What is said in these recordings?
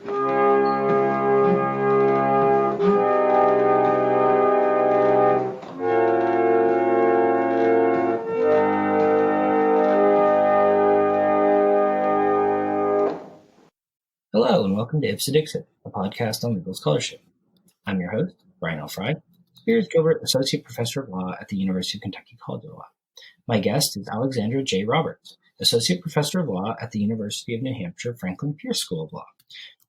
Hello, and welcome to Ipsa Dixit, a podcast on legal scholarship. I'm your host, Brian L. Fry, Spears Gilbert Associate Professor of Law at the University of Kentucky College of Law. My guest is Alexandra J. Roberts, Associate Professor of Law at the University of New Hampshire Franklin Pierce School of Law.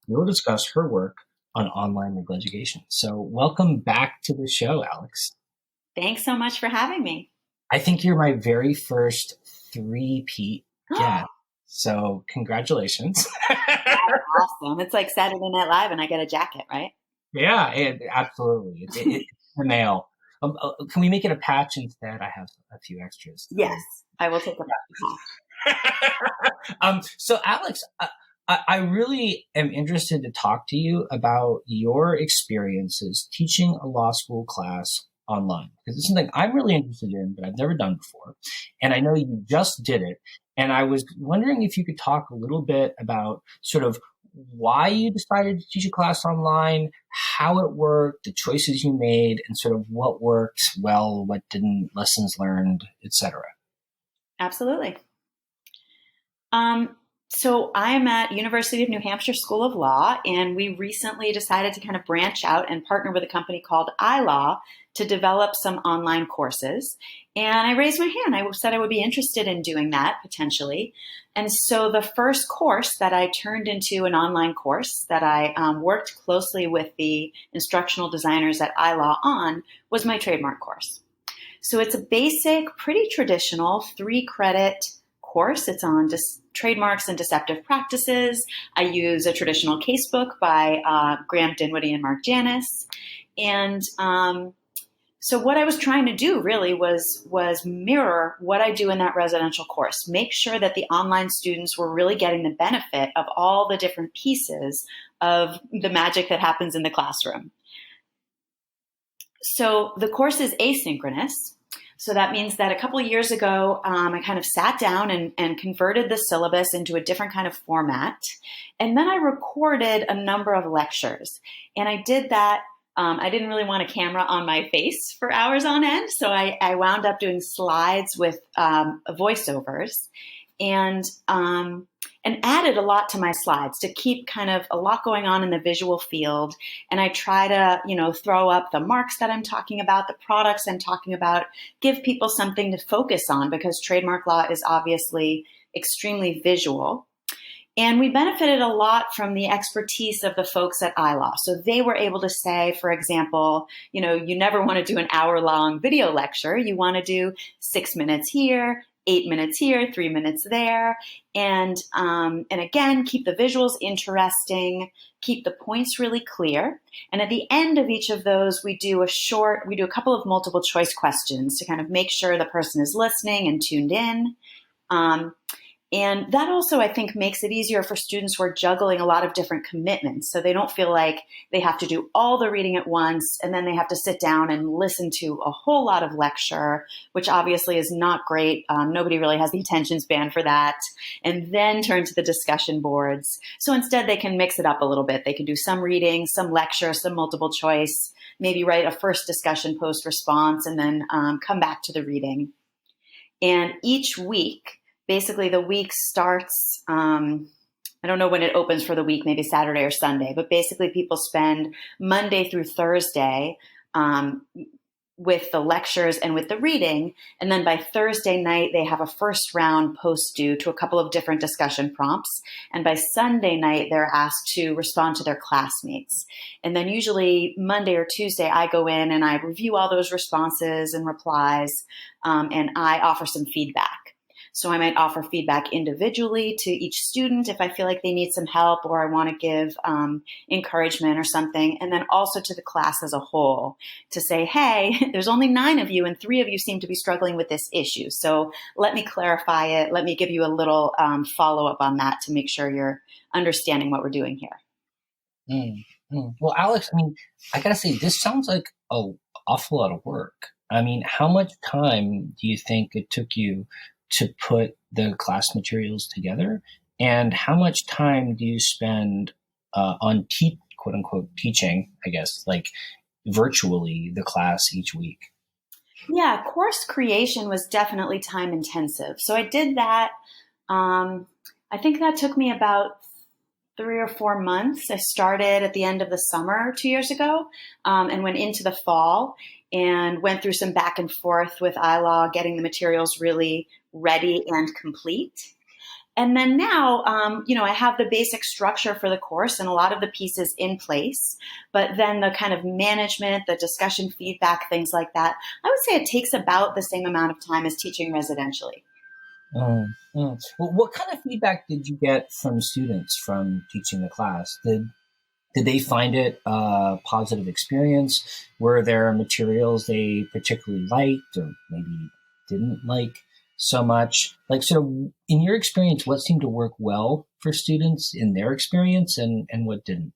We will discuss her work on online legal education. So welcome back to the show, Alex. Thanks so much for having me. I think you're my very first three-peat guest. So congratulations. Awesome. It's like Saturday Night Live and I get a jacket, right? Yeah, absolutely. It's the mail. Can we make it a patch instead? I have a few extras. Yes, I will take a patch. So Alex, I really am interested to talk to you about your experiences teaching a law school class online, because it's something I'm really interested in, but I've never done before. And I know you just did it. And I was wondering if you could talk a little bit about sort of why you decided to teach a class online, how it worked, the choices you made, and sort of what worked well, what didn't, lessons learned, etc. Absolutely. So I'm at University of New Hampshire School of Law, and we recently decided to kind of branch out and partner with a company called iLaw to develop some online courses. And I raised my hand. I said I would be interested in doing that potentially. And so the first course that I turned into an online course that I worked closely with the instructional designers at iLaw on was my trademark course. So it's a basic, pretty traditional 3-credit course. It's on trademarks and deceptive practices. I use a traditional casebook by Graham Dinwiddie and Mark Janis. And so what I was trying to do really was mirror what I do in that residential course, make sure that the online students were really getting the benefit of all the different pieces of the magic that happens in the classroom. So the course is asynchronous. So that means that a couple of years ago, I kind of sat down and converted the syllabus into a different kind of format. And then I recorded a number of lectures. And I did that. I didn't really want a camera on my face for hours on end. So I wound up doing slides with voiceovers and added a lot to my slides to keep kind of a lot going on in the visual field. And I try to, throw up the marks that I'm talking about, the products I'm talking about, give people something to focus on because trademark law is obviously extremely visual. And we benefited a lot from the expertise of the folks at iLaw. So they were able to say, for example, you never want to do an hour-long video lecture. You want to do 6 minutes here, 8 minutes here, 3 minutes there. And again, keep the visuals interesting, keep the points really clear. And at the end of each of those, we do a couple of multiple choice questions to kind of make sure the person is listening and tuned in. And that also, I think, makes it easier for students who are juggling a lot of different commitments. So they don't feel like they have to do all the reading at once, and then they have to sit down and listen to a whole lot of lecture, which obviously is not great. Nobody really has the attention span for that. And then turn to the discussion boards. So instead, they can mix it up a little bit. They can do some reading, some lecture, some multiple choice, maybe write a first discussion post response, and then come back to the reading. And each week, basically, the week starts, I don't know when it opens for the week, maybe Saturday or Sunday, but basically people spend Monday through Thursday with the lectures and with the reading. And then by Thursday night, they have a first round post due to a couple of different discussion prompts. And by Sunday night, they're asked to respond to their classmates. And then usually Monday or Tuesday, I go in and I review all those responses and replies, and I offer some feedback. So I might offer feedback individually to each student if I feel like they need some help or I want to give encouragement or something. And then also to the class as a whole to say, hey, there's only 9 of you and 3 of you seem to be struggling with this issue. So let me clarify it. Let me give you a little follow-up on that to make sure you're understanding what we're doing here. Well, Alex, I got to say, this sounds like an awful lot of work. How much time do you think it took you to put the class materials together? And how much time do you spend on quote unquote teaching, I guess, like virtually the class each week? Yeah, course creation was definitely time intensive. So I did that. I think that took me about 3 or 4 months. I started at the end of the summer 2 years ago, and went into the fall and went through some back and forth with iLaw, getting the materials really ready and complete. And then now, I have the basic structure for the course and a lot of the pieces in place. But then the kind of management, the discussion feedback, things like that, I would say it takes about the same amount of time as teaching residentially. Mm, mm. Well, what kind of feedback did you get from students from teaching the class? Did they find it a positive experience? Were there materials they particularly liked or maybe didn't like so much? Like, sort of, in your experience, what seemed to work well for students in their experience and what didn't?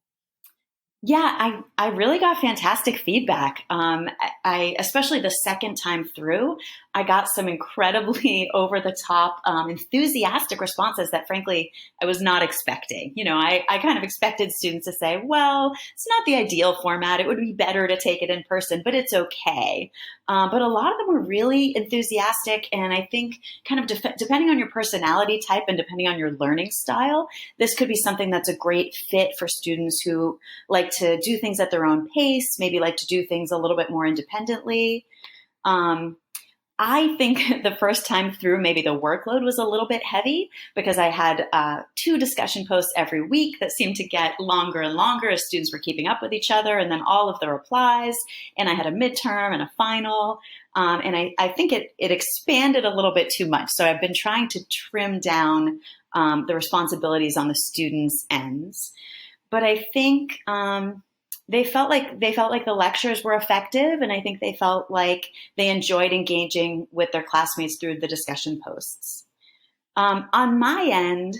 Yeah, I really got fantastic feedback. I especially the second time through, I got some incredibly over the top, enthusiastic responses that frankly I was not expecting. I kind of expected students to say, well, it's not the ideal format. It would be better to take it in person, but it's okay. But a lot of them were really enthusiastic. And I think kind of depending on your personality type and depending on your learning style, this could be something that's a great fit for students who like to do things at their own pace, maybe like to do things a little bit more independently. Um, I think the first time through, maybe the workload was a little bit heavy because I had 2 discussion posts every week that seemed to get longer and longer as students were keeping up with each other, and then all of the replies. And I had a midterm and a final. And I think it expanded a little bit too much. So I've been trying to trim down the responsibilities on the students' ends. But I think they felt like the lectures were effective, and I think they felt like they enjoyed engaging with their classmates through the discussion posts. On my end,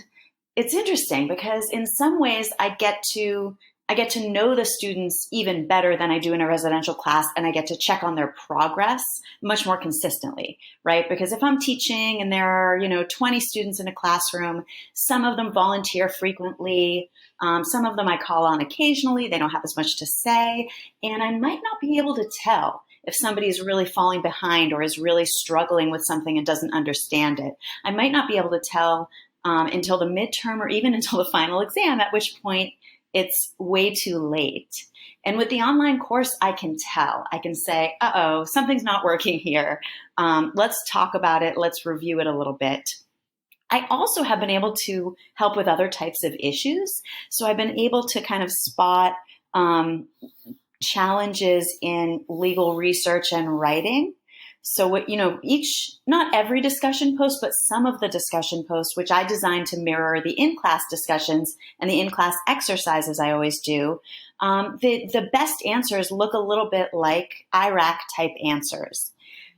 it's interesting because in some ways I get to know the students even better than I do in a residential class, and I get to check on their progress much more consistently, right? Because if I'm teaching and there are 20 students in a classroom, some of them volunteer frequently, some of them I call on occasionally. They don't have as much to say, and I might not be able to tell if somebody is really falling behind or is really struggling with something and doesn't understand it. I might not be able to tell until the midterm or even until the final exam, at which point it's way too late. And with the online course, I can tell. I can say, uh-oh, something's not working here. Let's talk about it. Let's review it a little bit. I also have been able to help with other types of issues. So I've been able to kind of spot challenges in legal research and writing. So not every discussion post, but some of the discussion posts, which I designed to mirror the in-class discussions and the in-class exercises I always do, the best answers look a little bit like IRAC type answers.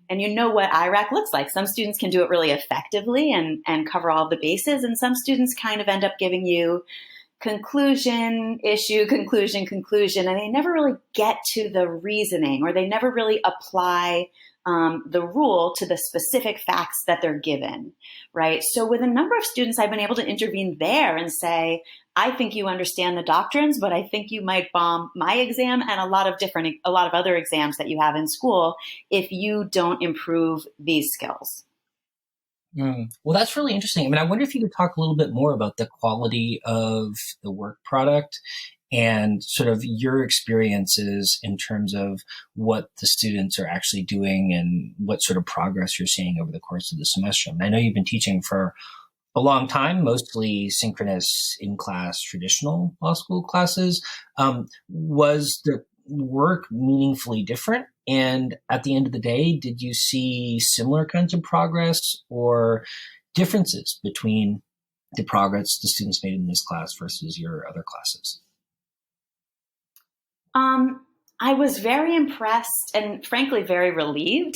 And you know what IRAC looks like. Some students can do it really effectively and cover all of the bases, and some students kind of end up giving you conclusion, issue, conclusion, conclusion, and they never really get to the reasoning, or they never really apply the rule to the specific facts that they're given, right? So with a number of students, I've been able to intervene there and say, I think you understand the doctrines, but I think you might bomb my exam and a lot of other exams that you have in school if you don't improve these skills. Well, that's really interesting. I mean, I wonder if you could talk a little bit more about the quality of the work product and sort of your experiences in terms of what the students are actually doing and what sort of progress you're seeing over the course of the semester. And I know you've been teaching for a long time, mostly synchronous in-class traditional law school classes. Was the work meaningfully different? And at the end of the day, did you see similar kinds of progress or differences between the progress the students made in this class versus your other classes? I was very impressed and frankly very relieved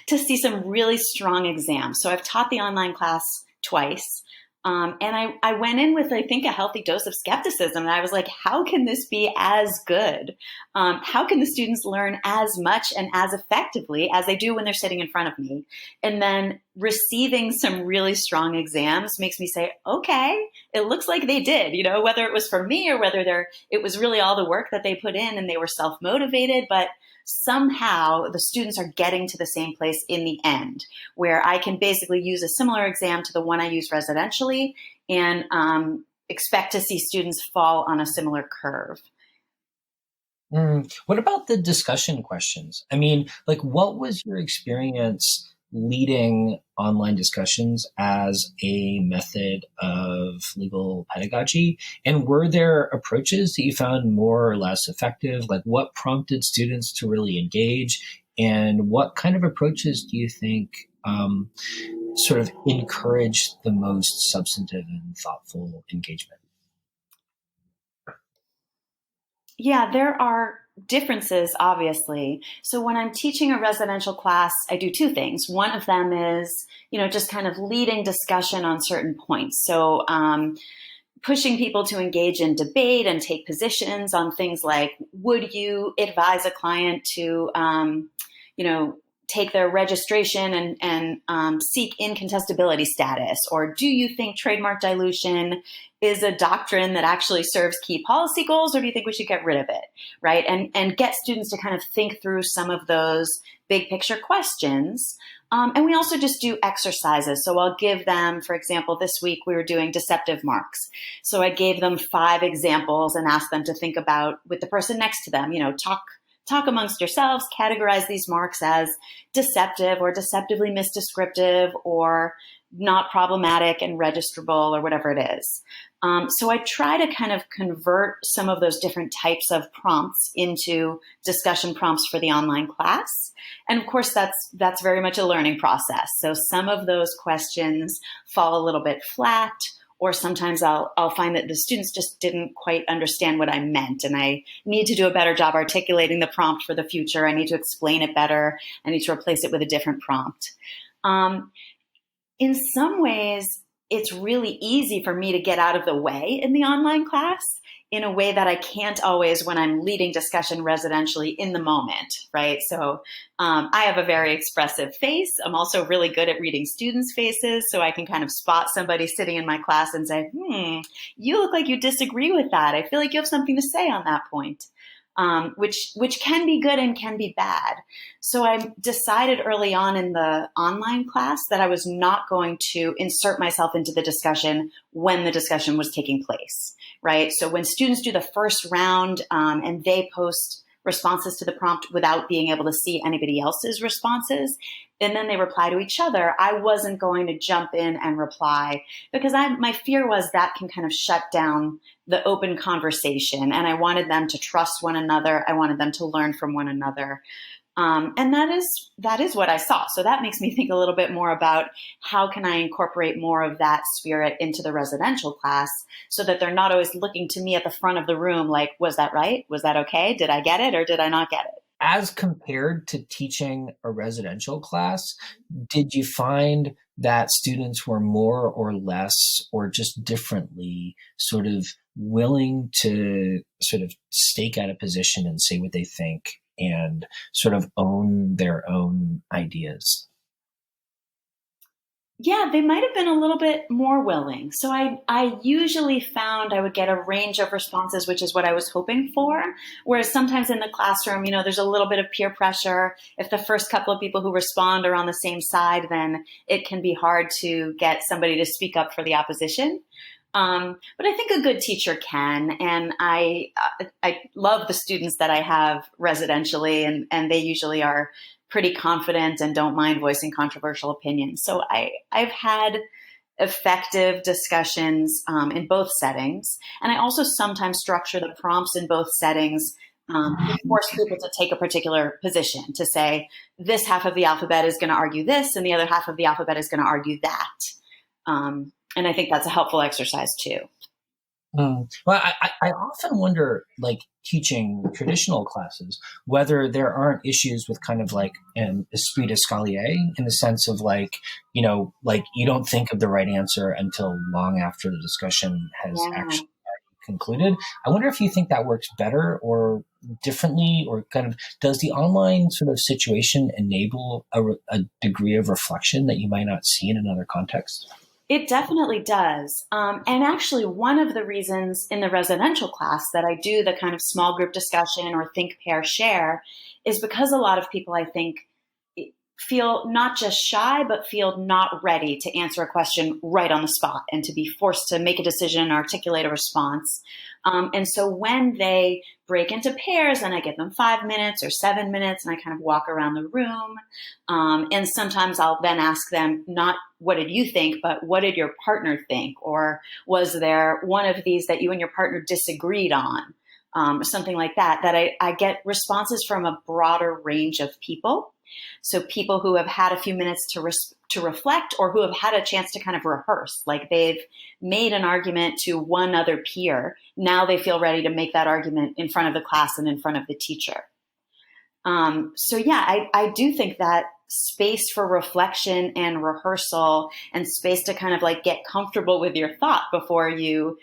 to see some really strong exams. So I've taught the online class twice. And I went in with, I think, a healthy dose of skepticism. And I was like, how can this be as good? How can the students learn as much and as effectively as they do when they're sitting in front of me? And then receiving some really strong exams makes me say, okay, it looks like they did, whether it was for me or whether it was really all the work that they put in and they were self-motivated, but somehow the students are getting to the same place in the end, where I can basically use a similar exam to the one I use residentially and expect to see students fall on a similar curve. What about the discussion questions? I mean, like, what was your experience leading online discussions as a method of legal pedagogy? And were there approaches that you found more or less effective? Like, what prompted students to really engage? And what kind of approaches do you think sort of encouraged the most substantive and thoughtful engagement? Yeah, there are differences, obviously. So when I'm teaching a residential class, I do two things. One of them is, just kind of leading discussion on certain points. So pushing people to engage in debate and take positions on things like, would you advise a client to, take their registration and seek incontestability status? Or do you think trademark dilution is a doctrine that actually serves key policy goals, or do you think we should get rid of it, right? And get students to kind of think through some of those big picture questions. And we also just do exercises. So I'll give them, for example, this week we were doing deceptive marks. So I gave them 5 examples and asked them to think about, with the person next to them, talk amongst yourselves, categorize these marks as deceptive or deceptively misdescriptive or not problematic and registrable or whatever it is. So I try to kind of convert some of those different types of prompts into discussion prompts for the online class. And of course, that's very much a learning process. So some of those questions fall a little bit flat, or sometimes I'll find that the students just didn't quite understand what I meant, and I need to do a better job articulating the prompt for the future. I need to explain it better. I need to replace it with a different prompt. In some ways, it's really easy for me to get out of the way in the online class in a way that I can't always when I'm leading discussion residentially in the moment, right? So I have a very expressive face. I'm also really good at reading students' faces, so I can kind of spot somebody sitting in my class and say, you look like you disagree with that. I feel like you have something to say on that point. Which can be good and can be bad. So I decided early on in the online class that I was not going to insert myself into the discussion when the discussion was taking place, right? So when students do the first round and they post responses to the prompt without being able to see anybody else's responses, and then they reply to each other, I wasn't going to jump in and reply because my fear was that can kind of shut down the open conversation. And I wanted them to trust one another. I wanted them to learn from one another. And that is what I saw. So that makes me think a little bit more about how can I incorporate more of that spirit into the residential class so that they're not always looking to me at the front of the room like, was that right? Was that okay? Did I get it or did I not get it? As compared to teaching a residential class, did you find that students were more or less or just differently sort of willing to sort of stake out a position and say what they think and sort of own their own ideas? Yeah, they might have been a little bit more willing. So I usually found I would get a range of responses, which is what I was hoping for. Whereas sometimes in the classroom, there's a little bit of peer pressure. If the first couple of people who respond are on the same side, then it can be hard to get somebody to speak up for the opposition. But I think a good teacher can, and I love the students that I have residentially, and they usually are pretty confident and don't mind voicing controversial opinions. So I've had effective discussions in both settings, and I also sometimes structure the prompts in both settings to force people to take a particular position, to say this half of the alphabet is going to argue this, and the other half of the alphabet is going to argue that. And I think that's a helpful exercise too. Well, I often wonder, like teaching traditional classes, whether there aren't issues with kind of like an esprit d'escalier in the sense of like, like you don't think of the right answer until long after the discussion has Yeah. actually concluded. I wonder if you think that works better or differently, or kind of does the online sort of situation enable a degree of reflection that you might not see in another context? It definitely does. And actually, one of the reasons in the residential class that I do the kind of small group discussion or think, pair, share is because a lot of people, I think, feel not just shy, but feel not ready to answer a question right on the spot and to be forced to make a decision and articulate a response. And so when they break into pairs and I give them 5 minutes or 7 minutes and I kind of walk around the room, and sometimes I'll then ask them, not what did you think, but what did your partner think? Or was there one of these that you and your partner disagreed on? Something like that, I get responses from a broader range of people. So people who have had a few minutes to reflect, or who have had a chance to kind of rehearse, like they've made an argument to one other peer. Now they feel ready to make that argument in front of the class and in front of the teacher. So yeah, I do think that space for reflection and rehearsal and space to kind of like get comfortable with your thought before you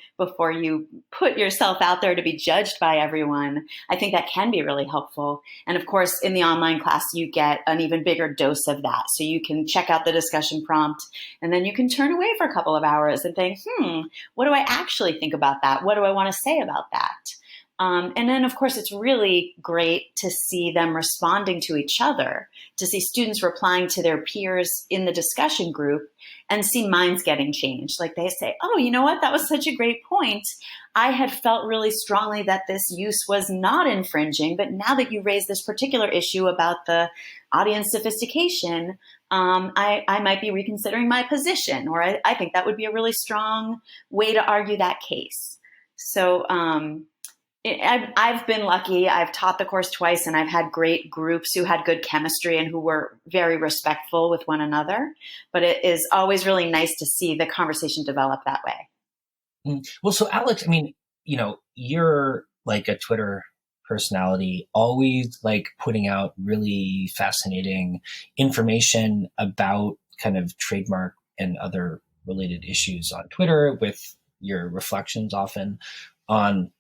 put yourself out there to be judged by everyone, I think that can be really helpful. And of course, in the online class, you get an even bigger dose of that. So you can check out the discussion prompt and then you can turn away for a couple of hours and think, what do I actually think about that? What do I want to say about that? And then, of course, it's really great to see them responding to each other, to see students replying to their peers in the discussion group and see minds getting changed. Like they say, oh, you know what? That was such a great point. I had felt really strongly that this use was not infringing, but now that you raised this particular issue about the audience sophistication, I might be reconsidering my position, or I think that would be a really strong way to argue that case. So, I've been lucky. I've taught the course twice and I've had great groups who had good chemistry and who were very respectful with one another. But it is always really nice to see the conversation develop that way. Well, so Alex, I mean, you're like a Twitter personality, always like putting out really fascinating information about kind of trademark and other related issues on Twitter, with your reflections often on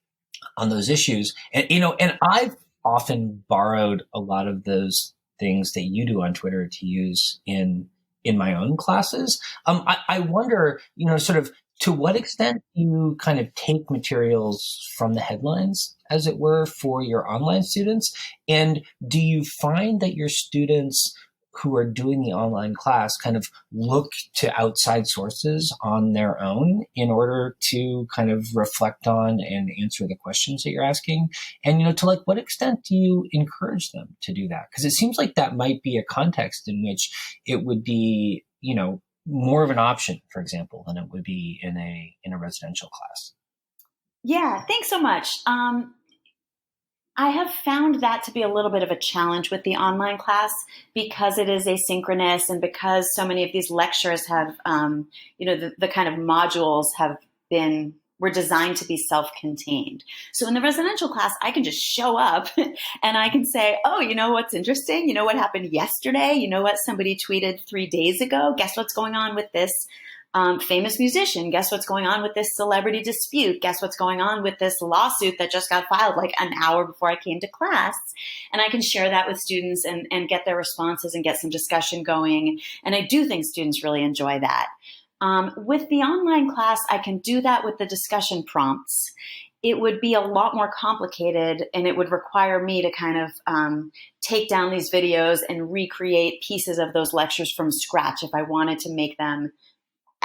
those issues. And and I've often borrowed a lot of those things that you do on Twitter to use in my own classes. I wonder, sort of to what extent you kind of take materials from the headlines, as it were, for your online students, and do you find that your students who are doing the online class kind of look to outside sources on their own in order to kind of reflect on and answer the questions that you're asking? And, to like what extent do you encourage them to do that? Because it seems like that might be a context in which it would be, more of an option, for example, than it would be in a residential class. Yeah, thanks so much. I have found that to be a little bit of a challenge with the online class because it is asynchronous and because so many of these lectures have, the kind of modules were designed to be self-contained. So in the residential class, I can just show up and I can say, oh, you know what's interesting? You know what happened yesterday? You know what somebody tweeted 3 days ago? Guess what's going on with this famous musician? Guess what's going on with this celebrity dispute? Guess what's going on with this lawsuit that just got filed like an hour before I came to class? And I can share that with students and get their responses and get some discussion going. And I do think students really enjoy that. With the online class, I can do that with the discussion prompts. It would be a lot more complicated and it would require me to kind of take down these videos and recreate pieces of those lectures from scratch if I wanted to make them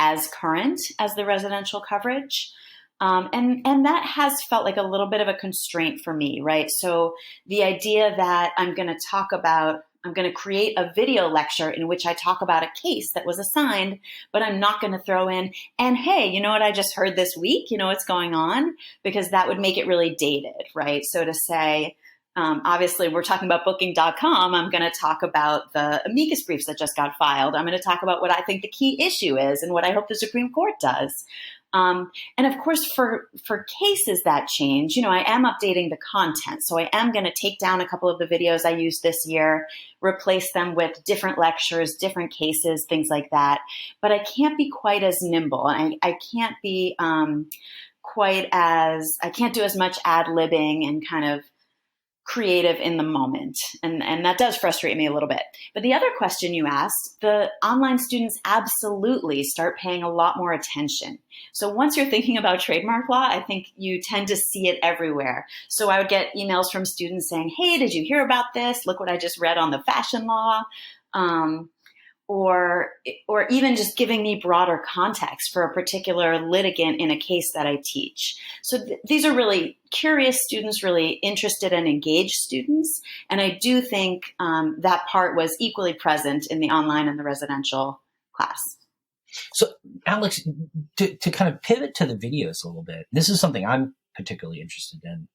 as current as the residential coverage. And that has felt like a little bit of a constraint for me, right? So the idea that I'm going to create a video lecture in which I talk about a case that was assigned, but I'm not going to throw in, and hey, you know what I just heard this week? You know what's going on? Because that would make it really dated, right? So to say, obviously, we're talking about booking.com. I'm going to talk about the amicus briefs that just got filed. I'm going to talk about what I think the key issue is and what I hope the Supreme Court does. And of course, for cases that change, I am updating the content. So I am going to take down a couple of the videos I used this year, replace them with different lectures, different cases, things like that. But I can't be quite as nimble. I can't be I can't do as much ad-libbing and kind of creative in the moment. And that does frustrate me a little bit. But the other question you asked, the online students absolutely start paying a lot more attention. So once you're thinking about trademark law, I think you tend to see it everywhere. So I would get emails from students saying, hey, did you hear about this? Look what I just read on the fashion law. Or even just giving me broader context for a particular litigant in a case that I teach. So these are really curious students, really interested and engaged students. And I do think that part was equally present in the online and the residential class. So, Alex, to kind of pivot to the videos a little bit, this is something I'm particularly interested in.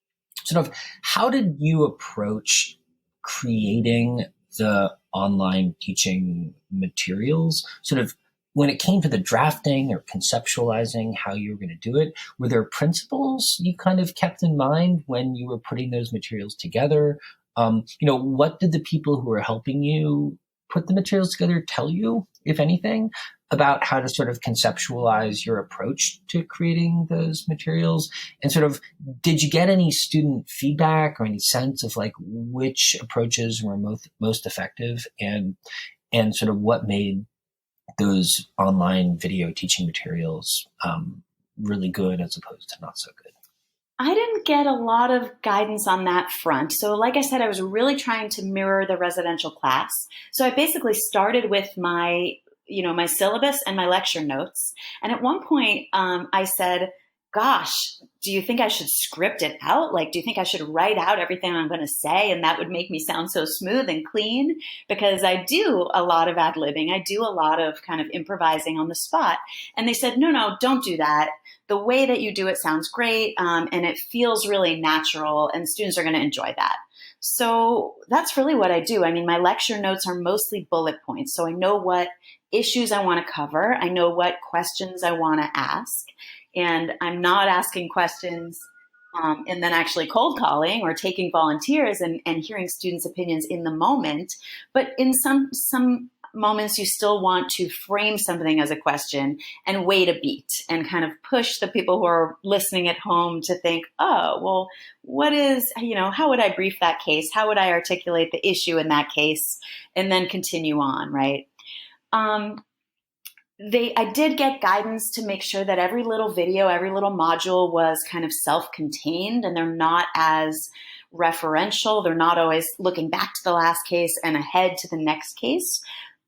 Sort of, how did you approach creating the online teaching materials? Sort of, when it came to the drafting or conceptualizing how you were going to do it, were there principles you kind of kept in mind when you were putting those materials together? What did the people who were helping you put the materials together tell you, if anything, about how to sort of conceptualize your approach to creating those materials? And sort of, did you get any student feedback or any sense of like which approaches were most effective, and sort of what made those online video teaching materials really good as opposed to not so good? I didn't get a lot of guidance on that front. So like I said, I was really trying to mirror the residential class. So I basically started with my syllabus and my lecture notes. And at one point, I said, gosh, do you think I should script it out? Like, do you think I should write out everything I'm going to say? And that would make me sound so smooth and clean, because I do a lot of ad-libbing. I do a lot of kind of improvising on the spot. And they said, no, don't do that. The way that you do it sounds great. And it feels really natural, and students are going to enjoy that. So that's really what I do. I mean, my lecture notes are mostly bullet points. So I know what issues I want to cover. I know what questions I want to ask. And I'm not asking questions and then actually cold calling or taking volunteers and hearing students' opinions in the moment. But in some moments, you still want to frame something as a question and wait a beat and kind of push the people who are listening at home to think, oh, well, how would I brief that case? How would I articulate the issue in that case? And then continue on, right? I did get guidance to make sure that every little video, every little module was kind of self-contained, and they're not as referential. They're not always looking back to the last case and ahead to the next case,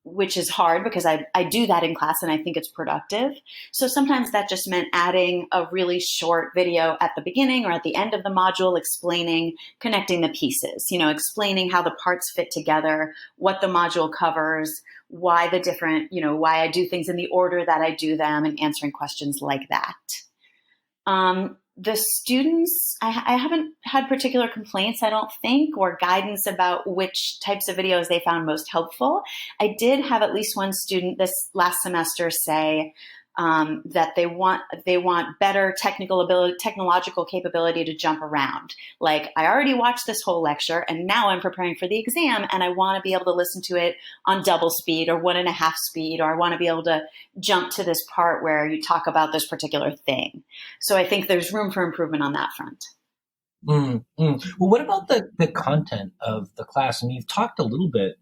which is hard because I do that in class and I think it's productive. So sometimes that just meant adding a really short video at the beginning or at the end of the module explaining, connecting the pieces, explaining how the parts fit together, what the module covers, why why I do things in the order that I do them, and answering questions like that. The students, I haven't had particular complaints, I don't think, or guidance about which types of videos they found most helpful. I did have at least one student this last semester say that they want better technological capability to jump around. Like, I already watched this whole lecture and now I'm preparing for the exam and I want to be able to listen to it on double speed or 1.5 speed, or I want to be able to jump to this part where you talk about this particular thing. So I think there's room for improvement on that front. Well, what about the content of the class? I mean, you've talked a little bit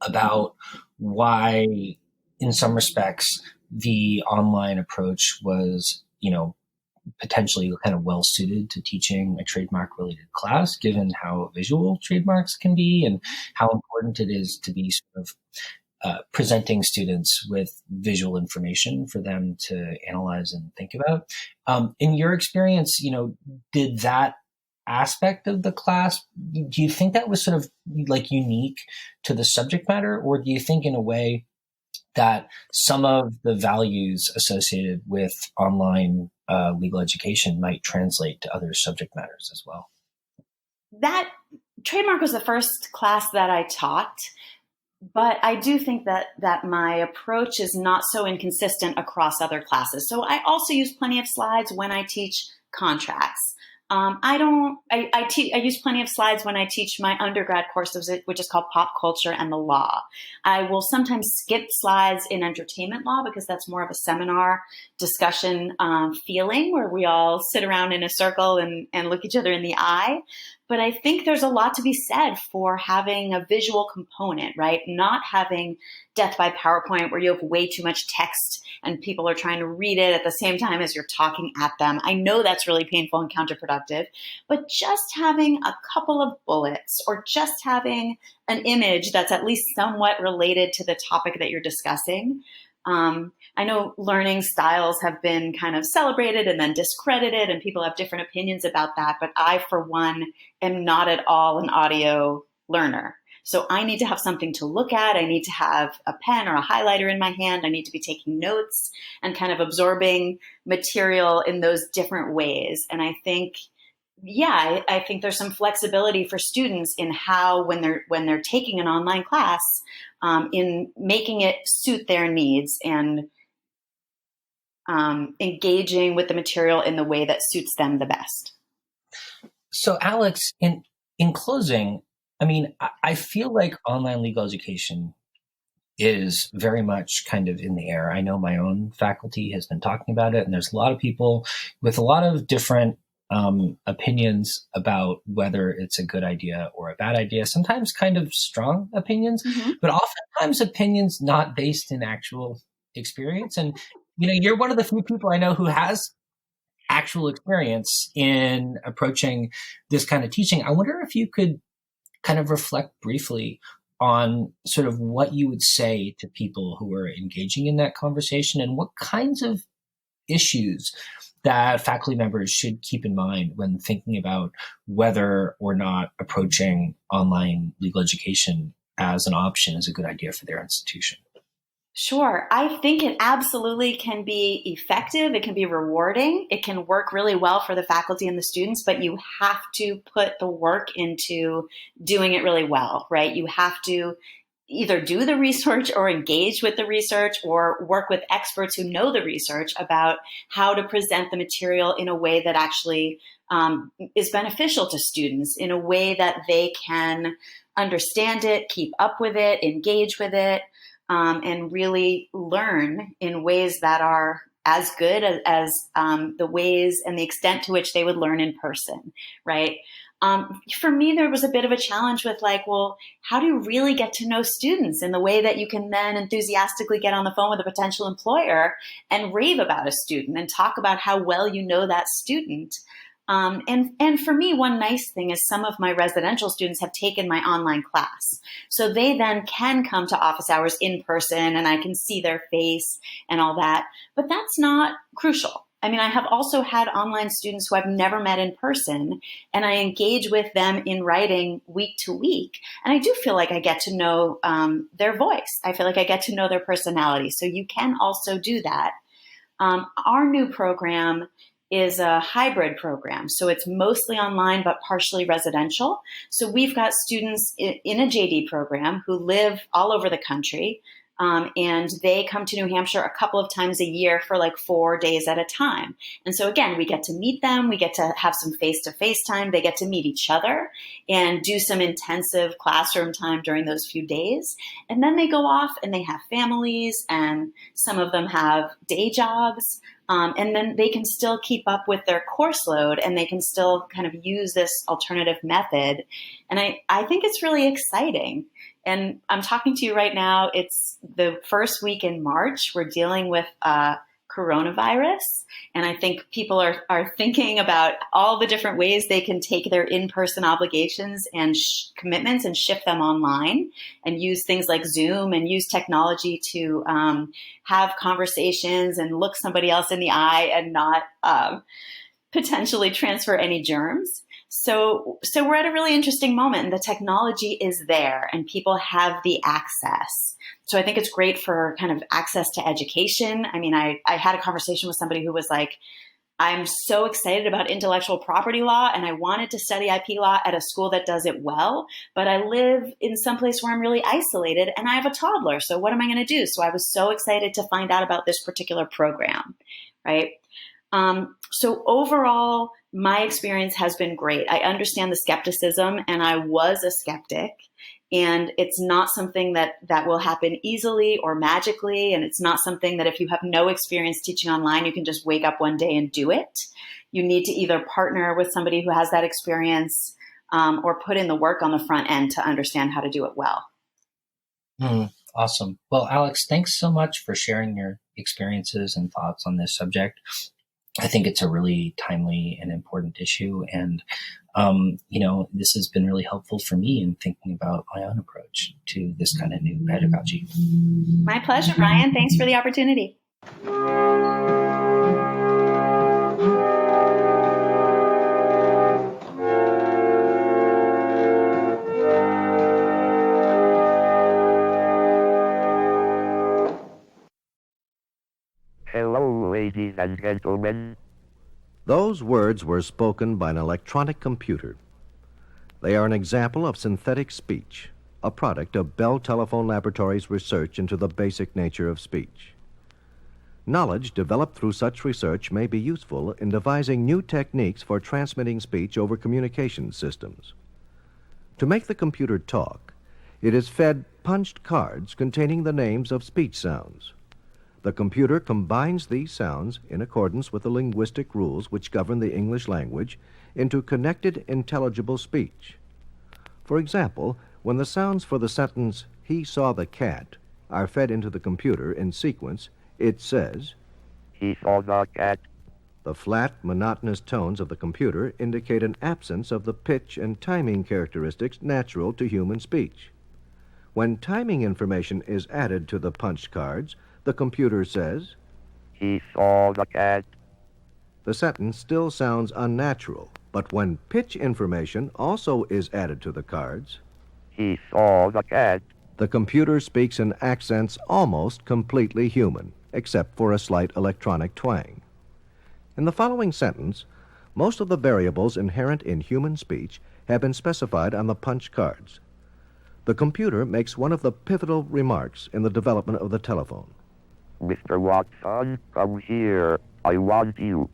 about why, in some respects, the online approach was, potentially kind of well suited to teaching a trademark related class, given how visual trademarks can be and how important it is to be sort of presenting students with visual information for them to analyze and think about. In your experience, did that aspect of the class, do you think that was sort of like unique to the subject matter, or do you think in a way that some of the values associated with online legal education might translate to other subject matters as well? That trademark was the first class that I taught. But I do think that my approach is not so inconsistent across other classes. So I also use plenty of slides when I teach contracts. I don't. I use plenty of slides when I teach my undergrad course, which is called Pop Culture and the Law. I will sometimes skip slides in entertainment law because that's more of a seminar discussion feeling where we all sit around in a circle and look each other in the eye. But I think there's a lot to be said for having a visual component, right? Not having death by PowerPoint where you have way too much text and people are trying to read it at the same time as you're talking at them. I know that's really painful and counterproductive, but just having a couple of bullets or just having an image that's at least somewhat related to the topic that you're discussing. I know learning styles have been kind of celebrated and then discredited, and people have different opinions about that. But I, for one, am not at all an audio learner. So I need to have something to look at. I need to have a pen or a highlighter in my hand. I need to be taking notes and kind of absorbing material in those different ways. And I think, yeah, I think there's some flexibility for students in how when they're taking an online class, in making it suit their needs and engaging with the material in the way that suits them the best. So, Alex, in closing, I mean, I feel like online legal education is very much kind of in the air. I know my own faculty has been talking about it, and there's a lot of people with a lot of different opinions about whether it's a good idea or a bad idea. Sometimes kind of strong opinions, but oftentimes opinions not based in actual experience. And you're one of the few people I know who has actual experience in approaching this kind of teaching. I wonder if you could kind of reflect briefly on sort of what you would say to people who are engaging in that conversation and what kinds of issues that faculty members should keep in mind when thinking about whether or not approaching online legal education as an option is a good idea for their institution. Sure. I think it absolutely can be effective. It can be rewarding. It can work really well for the faculty and the students, but you have to put the work into doing it really well, right? You have to either do the research or engage with the research or work with experts who know the research about how to present the material in a way that actually is beneficial to students, in a way that they can understand it, keep up with it, engage with it, and really learn in ways that are as good as the ways and the extent to which they would learn in person, right? For me, there was a bit of a challenge with well, how do you really get to know students in the way that you can then enthusiastically get on the phone with a potential employer and rave about a student and talk about how well you know that student? And for me, one nice thing is some of my residential students have taken my online class. So they then can come to office hours in person and I can see their face and all that. But that's not crucial. I mean, I have also had online students who I've never met in person, and I engage with them in writing week to week. And I do feel like I get to know their voice. I feel like I get to know their personality. So you can also do that. Our new program is a hybrid program. So it's mostly online, but partially residential. So we've got students in a JD program who live all over the country. And they come to New Hampshire a couple of times a year for 4 days at a time. And so again, we get to meet them. We get to have some face-to-face time. They get to meet each other and do some intensive classroom time during those few days. And then they go off and they have families, and some of them have day jobs. And then they can still keep up with their course load, and they can still kind of use this alternative method. And I think it's really exciting. And I'm talking to you right now. It's the first week in March. We're dealing with coronavirus. And I think people are thinking about all the different ways they can take their in-person obligations and commitments and shift them online and use things like Zoom and use technology to have conversations and look somebody else in the eye and not potentially transfer any germs. So we're at a really interesting moment, and the technology is there and people have the access. So I think it's great for kind of access to education. I mean, I had a conversation with somebody who was like, I'm so excited about intellectual property law, and I wanted to study IP law at a school that does it well, but I live in some place where I'm really isolated and I have a toddler. So what am I going to do? So I was so excited to find out about this particular program, right? So overall, my experience has been great. I understand the skepticism, and I was a skeptic. And it's not something that will happen easily or magically. And it's not something that if you have no experience teaching online, you can just wake up one day and do it. You need to either partner with somebody who has that experience or put in the work on the front end to understand how to do it well. Awesome. Well, Alex, thanks so much for sharing your experiences and thoughts on this subject. I think it's a really timely and important issue. And, this has been really helpful for me in thinking about my own approach to this kind of new pedagogy. My pleasure, Ryan. Thanks for the opportunity. Hello, ladies and gentlemen. Those words were spoken by an electronic computer. They are an example of synthetic speech, a product of Bell Telephone Laboratories' research into the basic nature of speech. Knowledge developed through such research may be useful in devising new techniques for transmitting speech over communication systems. To make the computer talk, it is fed punched cards containing the names of speech sounds. The computer combines these sounds in accordance with the linguistic rules which govern the English language into connected, intelligible speech. For example, when the sounds for the sentence, "He saw the cat," are fed into the computer in sequence, it says, "He saw the cat." The flat, monotonous tones of the computer indicate an absence of the pitch and timing characteristics natural to human speech. When timing information is added to the punched cards, the computer says, "He saw the cat." The sentence still sounds unnatural, but when pitch information also is added to the cards, "He saw the cat," the computer speaks in accents almost completely human, except for a slight electronic twang. In the following sentence, most of the variables inherent in human speech have been specified on the punch cards. The computer makes one of the pivotal remarks in the development of the telephone. "Mr. Watson, come here. I want you."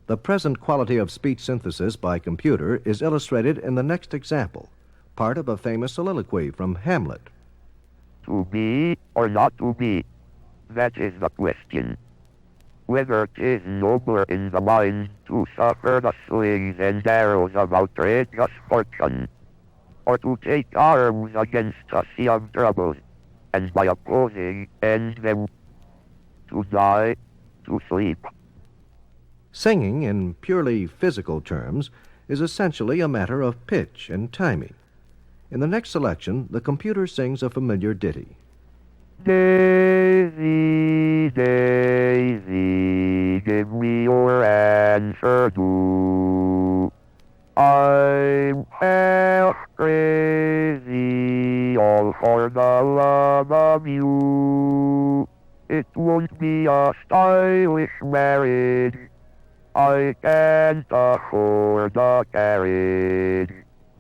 The present quality of speech synthesis by computer is illustrated in the next example, part of a famous soliloquy from Hamlet. To be or not to be? That is the question. Whether 'tis nobler in the mind to suffer the slings and arrows of outrageous fortune, or to take arms against a sea of troubles, and by opposing end them, to die, to sleep. Singing, in purely physical terms, is essentially a matter of pitch and timing. In the next selection, the computer sings a familiar ditty. Daisy, Daisy, give me your answer too. I'm half crazy, all for the love of you. It won't be a stylish marriage. I can't afford a carriage,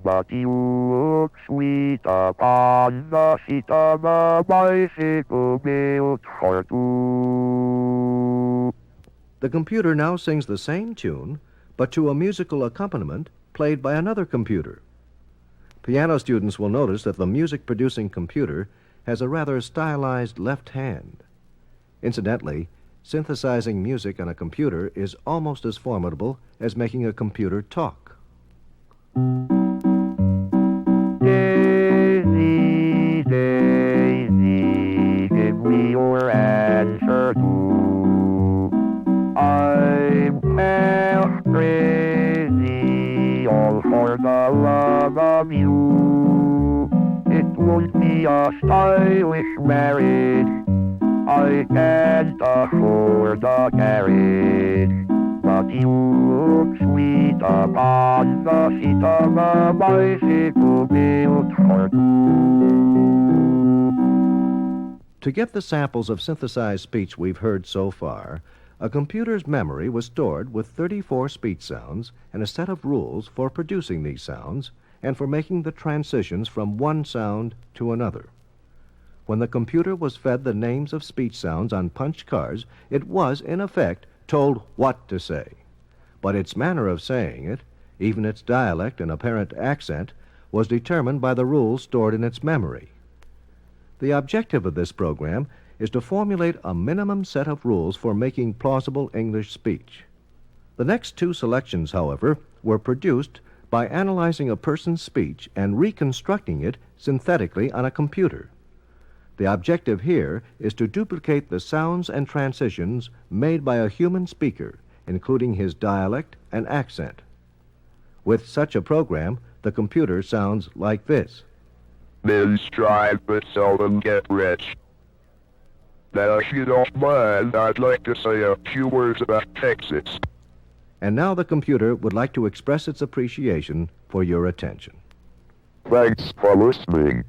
but you look sweet upon the seat of a bicycle built for two. The computer now sings the same tune, but to a musical accompaniment played by another computer. Piano students will notice that the music-producing computer has a rather stylized left hand. Incidentally, synthesizing music on a computer is almost as formidable as making a computer talk. Daisy, Daisy, give me your answer too. I'm half crazy, all for the love of you. It won't be a stylish marriage. I can't afford a carriage, but you look sweet upon the seat of a bicycle built for two. To get the samples of synthesized speech we've heard so far, A computer's memory was stored with 34 speech sounds and a set of rules for producing these sounds and for making the transitions from one sound to another. When the computer was fed the names of speech sounds on punch cards, it was, in effect, told what to say. But its manner of saying it, even its dialect and apparent accent, was determined by the rules stored in its memory. The objective of this program is to formulate a minimum set of rules for making plausible English speech. The next two selections, however, were produced by analyzing a person's speech and reconstructing it synthetically on a computer. The objective here is to duplicate the sounds and transitions made by a human speaker, including his dialect and accent. With such a program, the computer sounds like this. Men strive but seldom get rich. Now, if you don't mind, I'd like to say a few words about Texas. And now the computer would like to express its appreciation for your attention. Thanks for listening.